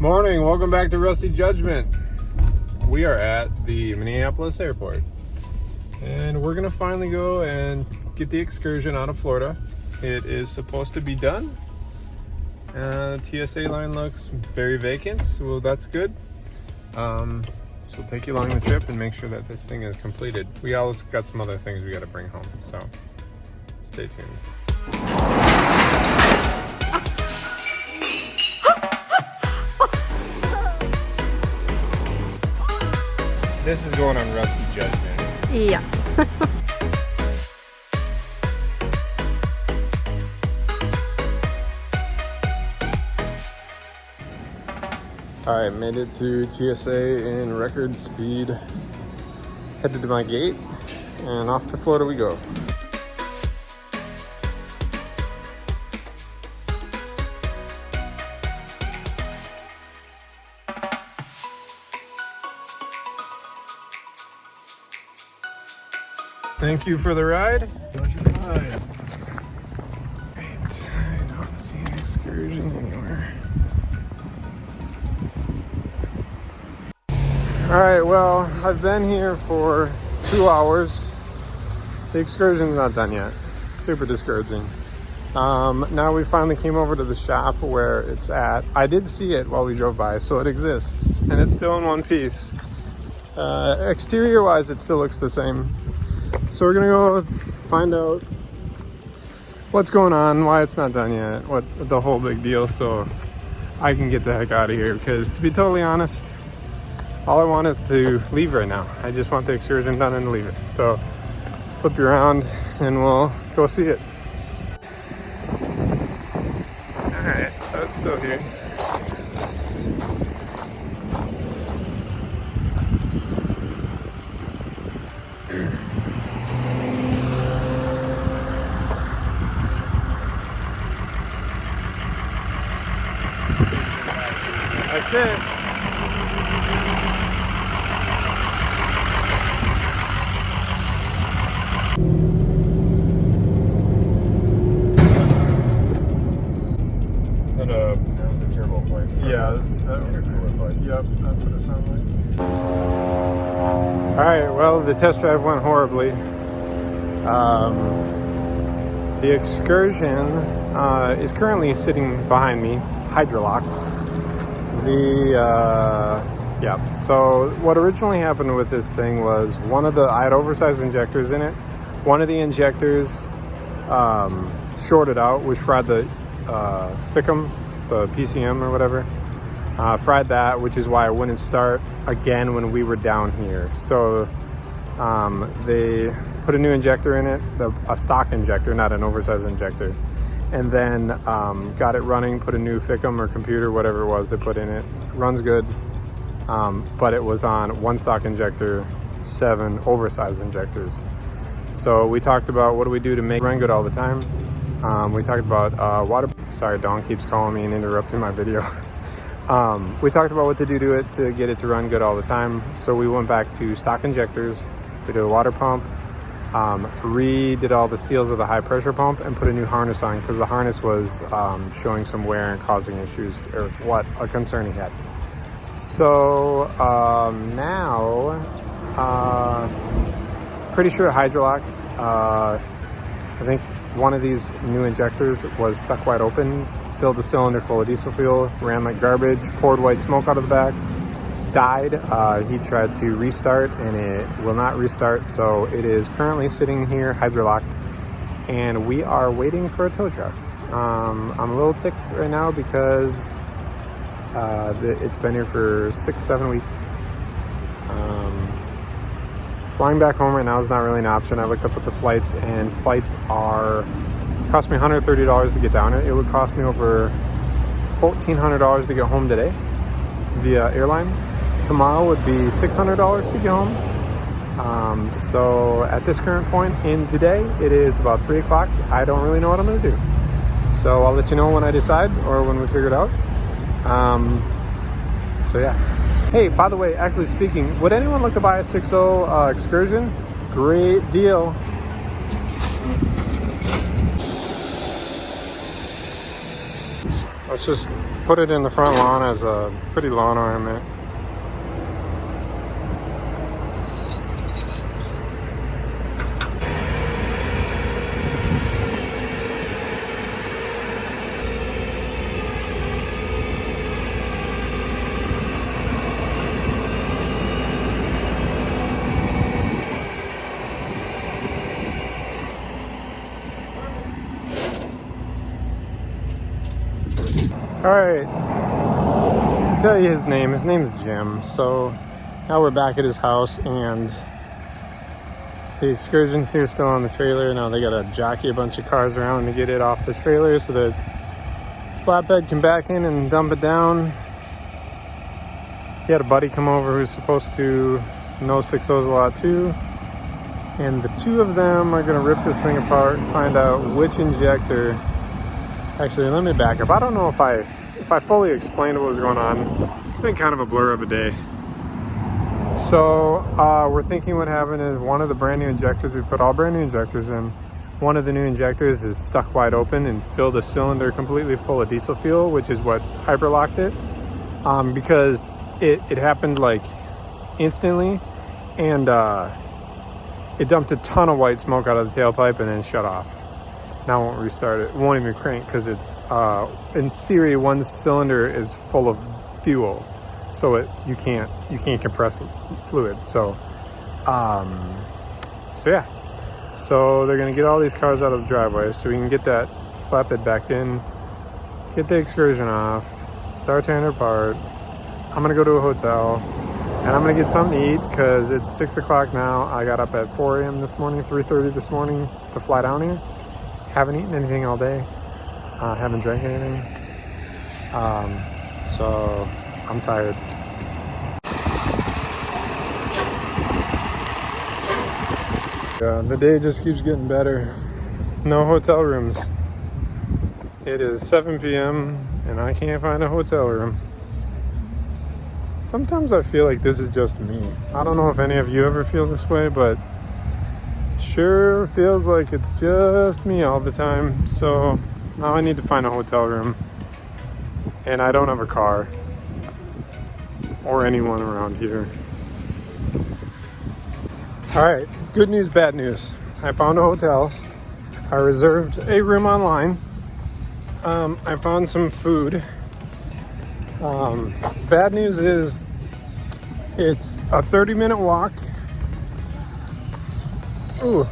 Morning, welcome back to Rusty Judgment. We are at the Minneapolis airport and we're gonna finally go and get the Excursion out of Florida. It is supposed to be done. The TSA line looks very vacant, so that's good. So we'll take you along the trip and make sure that this thing is completed. We also got some other things we got to bring home, so stay tuned. This is going on Rusty Judgment. Yeah. Alright, made it through TSA in record speed. Headed to my gate and off to Florida we go. Thank you for the ride. Pleasure ride. Great. I don't see an Excursion anywhere. Alright, well, I've been here for 2 hours. The Excursion's not done yet. Super discouraging. Now we finally came over to the shop where it's at. I did see it while we drove by, so it exists. And it's still in one piece. Exterior-wise, it still looks the same. So we're gonna go find out what's going on, why it's not done yet, what the whole big deal, so I can get the heck out of here. Because to be totally honest, all I want is to leave right now. I just want the Excursion done and leave it. So flip you around and we'll go see it. Alright, so it's still here. That's it. That was a turbo pipe. Yeah, intercooler pipe. Yep, that's what it sounds like. Alright, well, the test drive went horribly. The Excursion is currently sitting behind me, hydrolocked. Yeah, so what originally happened with this thing was I had oversized injectors in it. One of the injectors shorted out, which fried the FICM, the PCM or whatever. Fried that, which is why I wouldn't start again when we were down here. So they put a new injector in it, a stock injector, not an oversized injector. And then got it running, put a new FICM or computer, whatever it was they put in it. Runs good, but it was on one stock injector, 7 oversized injectors. So we talked about what do we do to make it run good all the time. We talked about water. Sorry, Dawn keeps calling me and interrupting my video. We talked about what to do to it to get it to run good all the time. So we went back to stock injectors. We did a water pump. Redid all the seals of the high pressure pump and put a new harness on because the harness was showing some wear and causing issues, or it's what a concern he had. So now pretty sure hydrolocked. I think one of these new injectors was stuck wide open, filled the cylinder full of diesel fuel, ran like garbage, poured white smoke out of the back, died. He tried to restart and it will not restart, so it is currently sitting here hydrolocked and we are waiting for a tow truck. I'm a little ticked right now because it's been here for 6-7 weeks. Flying back home right now is not really an option. I looked up at the flights and flights cost me $130 to get down here. It would cost me over $1,400 to get home today via airline. Tomorrow would be $600 to get home. So at this current point in the day, it is about 3 o'clock. I don't really know what I'm going to do. So I'll let you know when I decide or when we figure it out. So yeah. Hey, by the way, actually speaking, would anyone like to buy a 6.0 Excursion? Great deal. Let's just put it in the front lawn as a pretty lawn ornament. All right, I'll tell you his name. His name is Jim. So now we're back at his house, and the Excursion's here still on the trailer. Now they gotta jockey a bunch of cars around to get it off the trailer so that flatbed can back in and dump it down. He had a buddy come over who's supposed to know 6Os a lot too. And the two of them are gonna rip this thing apart and find out which injector. Actually, let me back up. I don't know if I fully explained what was going on. It's been kind of a blur of a day. So we're thinking what happened is one of the brand new injectors, we put all brand new injectors in. One of the new injectors is stuck wide open and filled a cylinder completely full of diesel fuel, which is what hyperlocked it. Because it happened like instantly, and it dumped a ton of white smoke out of the tailpipe and then shut off. Now it won't restart it. It won't even crank because it's, in theory, one cylinder is full of fuel. So you can't compress fluid. So yeah. So they're gonna get all these cars out of the driveway so we can get that flatbed backed in, get the Excursion off, start tearing it apart. I'm gonna go to a hotel and I'm gonna get something to eat because it's 6 o'clock now. I got up at 4 a.m. this morning, 3:30 this morning to fly down here. Haven't eaten anything all day. Haven't drank anything. So I'm tired. Yeah, the day just keeps getting better. No hotel rooms. It is 7 p.m. and I can't find a hotel room. Sometimes I feel like this is just me. I don't know if any of you ever feel this way, but sure feels like it's just me all the time. So now I need to find a hotel room, and I don't have a car or anyone around here. All right, good news, bad news. I found a hotel. I reserved a room online. I found some food. Bad news is it's a 30-minute walk. Ooh,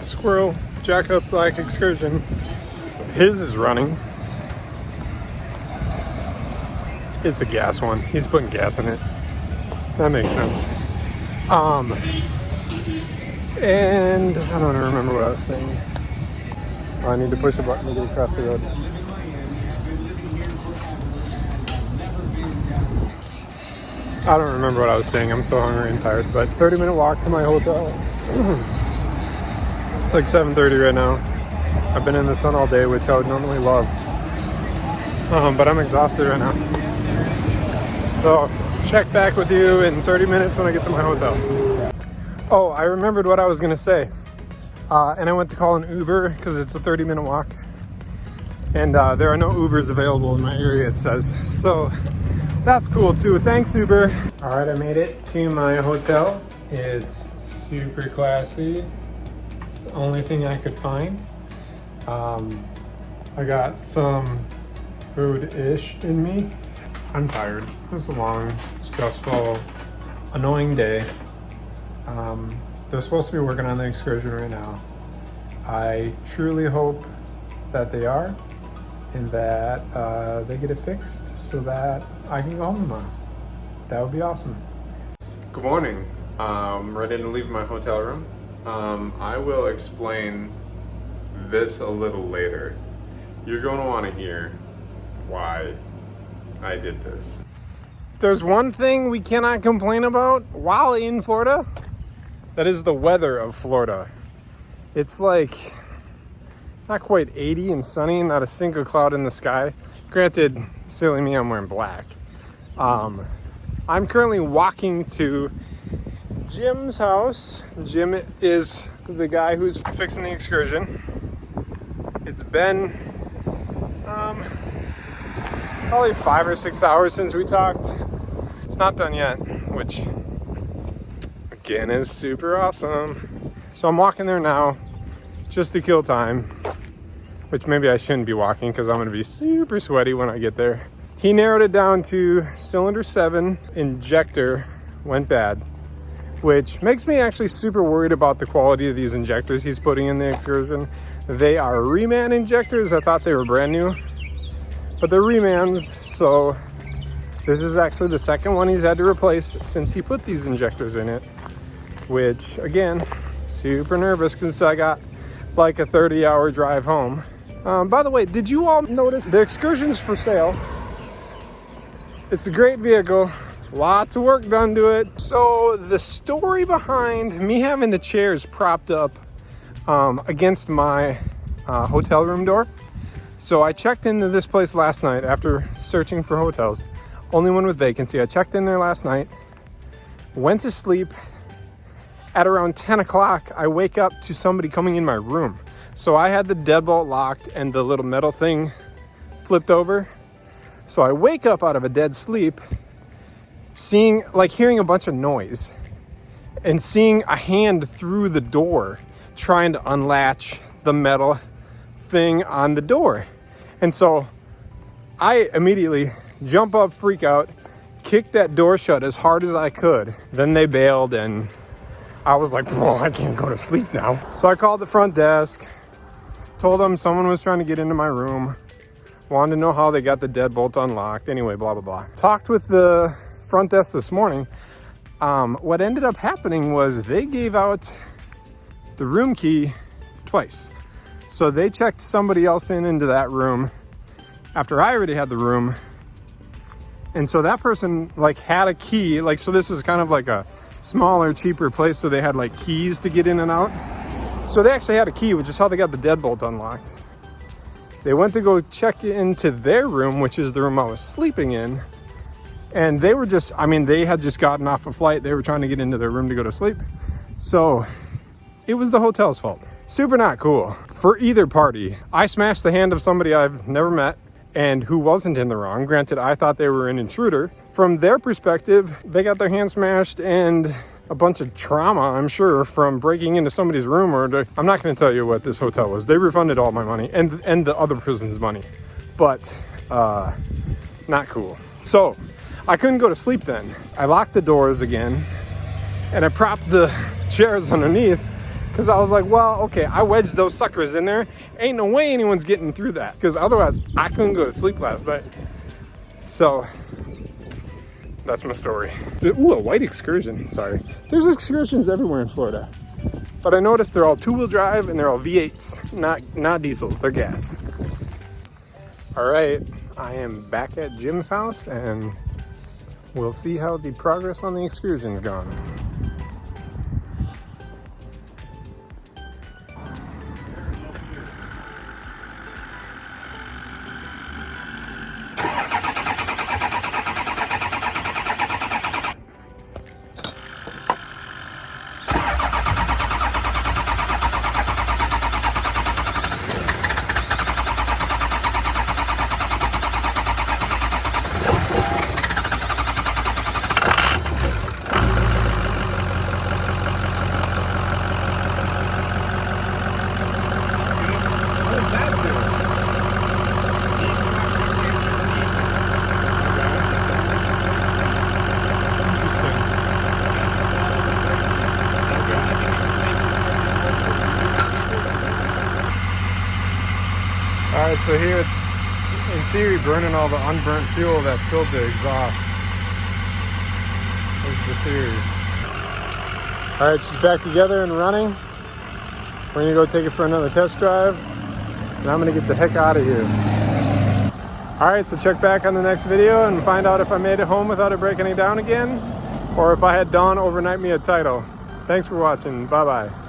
squirrel, jack-up black Excursion. His is running. It's a gas one. He's putting gas in it. That makes sense. And I don't remember what I was saying. Oh, I need to push a button to get across the road. I don't remember what I was saying. I'm so hungry and tired. But 30-minute walk to my hotel. It's like 7:30 right now. I've been in the sun all day, which I would normally love. But I'm exhausted right now. So check back with you in 30 minutes when I get to my hotel. Oh, I remembered what I was gonna say. And I went to call an Uber because it's a 30-minute walk. And there are no Ubers available in my area, it says. So that's cool too. Thanks, Uber. All right, I made it to my hotel. It's super classy. It's the only thing I could find. I got some food-ish in me. I'm tired. It was a long, stressful, annoying day. They're supposed to be working on the Excursion right now. I truly hope that they are, and that they get it fixed so that I can go home tomorrow. That would be awesome. Good morning. I'm ready to leave my hotel room. I will explain this a little later. You're going to want to hear why I did this. If there's one thing we cannot complain about while in Florida, that is the weather of Florida. It's like not quite 80 and sunny, not a single cloud in the sky. Granted, silly me, I'm wearing black. I'm currently walking to Jim's house. Jim is the guy who's fixing the Excursion. It's been Probably 5 or 6 hours since we talked. It's not done yet, which again is super awesome. So I'm walking there now just to kill time, which maybe I shouldn't be walking because I'm going to be super sweaty when I get there. He narrowed it down to cylinder 7, injector went bad, which makes me actually super worried about the quality of these injectors he's putting in the Excursion. They are reman injectors. I thought they were brand new, but they're remans. So this is actually the second one he's had to replace since he put these injectors in it, which again, super nervous because I got like a 30-hour drive home. By the way, did you all notice the Excursion's for sale? It's a great vehicle, lots of work done to it. So the story behind me having the chairs propped up against my hotel room door. So I checked into this place last night after searching for hotels. Only one with vacancy. I checked in there last night, went to sleep. At around 10 o'clock, I wake up to somebody coming in my room. So I had the deadbolt locked and the little metal thing flipped over. So I wake up out of a dead sleep, hearing a bunch of noise and seeing a hand through the door trying to unlatch the metal thing on the door. And so I immediately jump up, freak out, kick that door shut as hard as I could. Then they bailed and I was like, whoa, I can't go to sleep now. So I called the front desk, told them someone was trying to get into my room, wanted to know how they got the deadbolt unlocked. Anyway, blah, blah, blah. Talked with the front desk this morning. What ended up happening was they gave out the room key twice. So they checked somebody else into that room after I already had the room. And so that person had a key. So this is kind of like a smaller, cheaper place. So they had keys to get in and out. So they actually had a key, which is how they got the deadbolt unlocked. They went to go check into their room, which is the room I was sleeping in. And they were they had just gotten off a flight. They were trying to get into their room to go to sleep. So it was the hotel's fault. Super not cool for either party. I smashed the hand of somebody I've never met and who wasn't in the wrong. Granted, I thought they were an intruder. From their perspective, they got their hand smashed and a bunch of trauma, I'm sure, from breaking into somebody's room. I'm not going to tell you what this hotel was. They refunded all my money and the other person's money, but not cool. So I couldn't go to sleep then. I locked the doors again and I propped the chairs underneath because I was like, well, okay, I wedged those suckers in there. Ain't no way anyone's getting through that because otherwise I couldn't go to sleep last night. So that's my story. Ooh, a white Excursion, sorry. There's Excursions everywhere in Florida. But I noticed they're all 2-wheel drive and they're all V8s, not diesels, they're gas. All right, I am back at Jim's house and we'll see how the progress on the Excursion's gone. All right, so here it's, in theory, burning all the unburnt fuel that filled the exhaust. Is the theory. All right, she's back together and running. We're gonna go take it for another test drive, and I'm gonna get the heck out of here. All right, so check back on the next video and find out if I made it home without it breaking down again, or if I had Dawn overnight me a title. Thanks for watching, bye-bye.